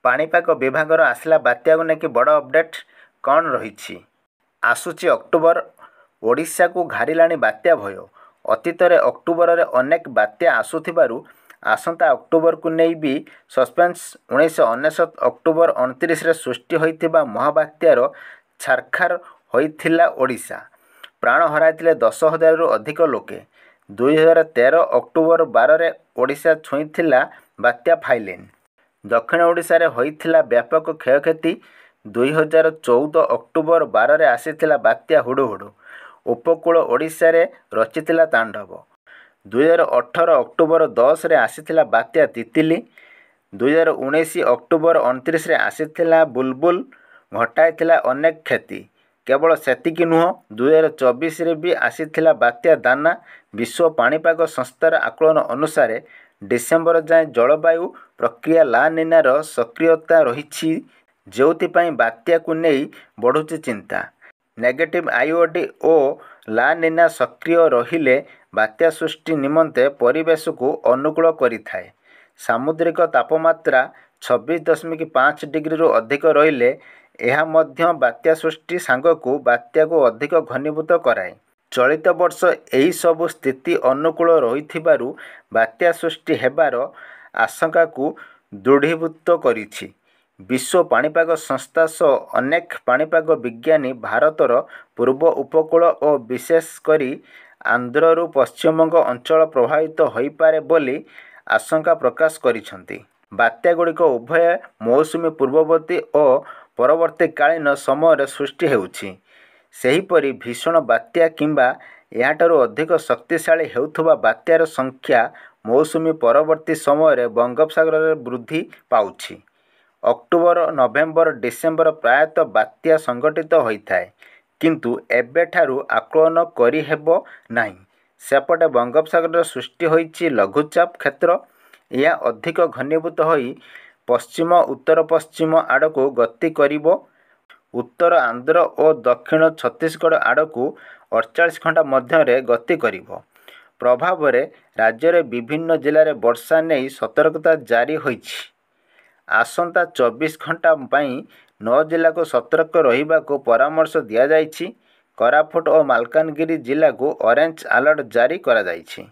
पाणीपाग विभागर आसला बात्या को लेकिन बड़ अपडेट कौन रही आसूची अक्टोबर ओडिशा को घारिलाणी बात्या भय। अतीत में अक्टोबर में अनेक बात्या आसुथिबारु आसंता अक्टोबर को नहीं भी सस्पेंस 1999 अक्टोबर 29 रे सृष्टि होइथिबा महाबात्यार छारखार होइथिला ओडिशा। प्राण हराइथिले 10,000 रु अधिक लोके। 2013 अक्टोबर 12 रे ओडिशा छुईथिला बात्या फाइलिन। दक्षिण ओडिशा रे होइथिला व्यापक क्षयक्षति। 2014 अक्टोबर 12 रे आसीथिला बात्या हुडुहुडु। उपकूल ओडिशा रे रचिथिला तांडव। 2018 अक्टोबर 10 रे आसीथिला बात्या तितिली। 2019 अक्टोबर 29 रे आसीथिला बुलबुल घटाइथिला अनेक क्षति। केवल सेतिकी नुह 2024 रे भी आसीथिला बात्या दाना। विश्व पाणीपाग संस्थार आकलन अनुसार डिसेम्बर जाए जलवायु प्रक्रिया ला निनार सक्रियता रही जोथिपाई बात्या को नहीं बढ़ुची चिंता। नेगेटिव आईओडी और ला निना सक्रिय रहिले बात्या सृष्टि निमंते परिवेश को अनुकूल करिथाए। सामुद्रिक तापमात्रा 26.5 डिग्री रु अधिक रहिले यह मध्य बात्या सृष्टि सांग को बात्या को अधिक घनीभूत कराए। चलित वर्ष यही सबु स्थिति अनुकूल रही बात्या सृष्टि हेबार आशंका को दृढ़ीभूत करिछि। विश्व पाणीपाग संस्था सह अनेक पाणीपाग विज्ञानी भारतर पूर्व उपकूल और विशेषकर आंध्ररु पश्चिमबंग अंचल प्रभावित होइपारे बोली आशंका प्रकाश करिसंती। बात्या गुड़िक उभय मौसुमी पूर्ववर्ती और परवर्तीकालीन समय सृष्टि हेउछि। सेहीपरि भीषण बात्या किंबा याठारु अधिक शक्तिशाली हेउथुबा बात्यार संख्या मौसुमी परवर्ती समय बंगोपसागर में वृद्धि पाउछि। अक्टोबर नवेम्बर डिसेम्बर प्रायतः बात्या संगठित होइथाए किंतु एबेठारु आकलन करि हेबो नाही। सेपटे बंगोपसागर सृष्टि होइछि लघुचाप क्षेत्र। यह अधिक घनीभूत होई पश्चिम उत्तर पश्चिम आड़को गति करिबो। उत्तर आंध्र और दक्षिण छत्तीसगढ़ आड़को 48 घंटा मध्य गति करिबो। प्रभाव रे राज्य रे विभिन्न जिले में वर्षा नहीं सतर्कता जारी होइछि। आसंता 24 घंटा पाई 9 जिला को सतर्क रहिबा को परामर्श दिया जाइछि। कोरापुट और मालकानगिरी जिला को ऑरेंज अलर्ट जारी करा जाइछि।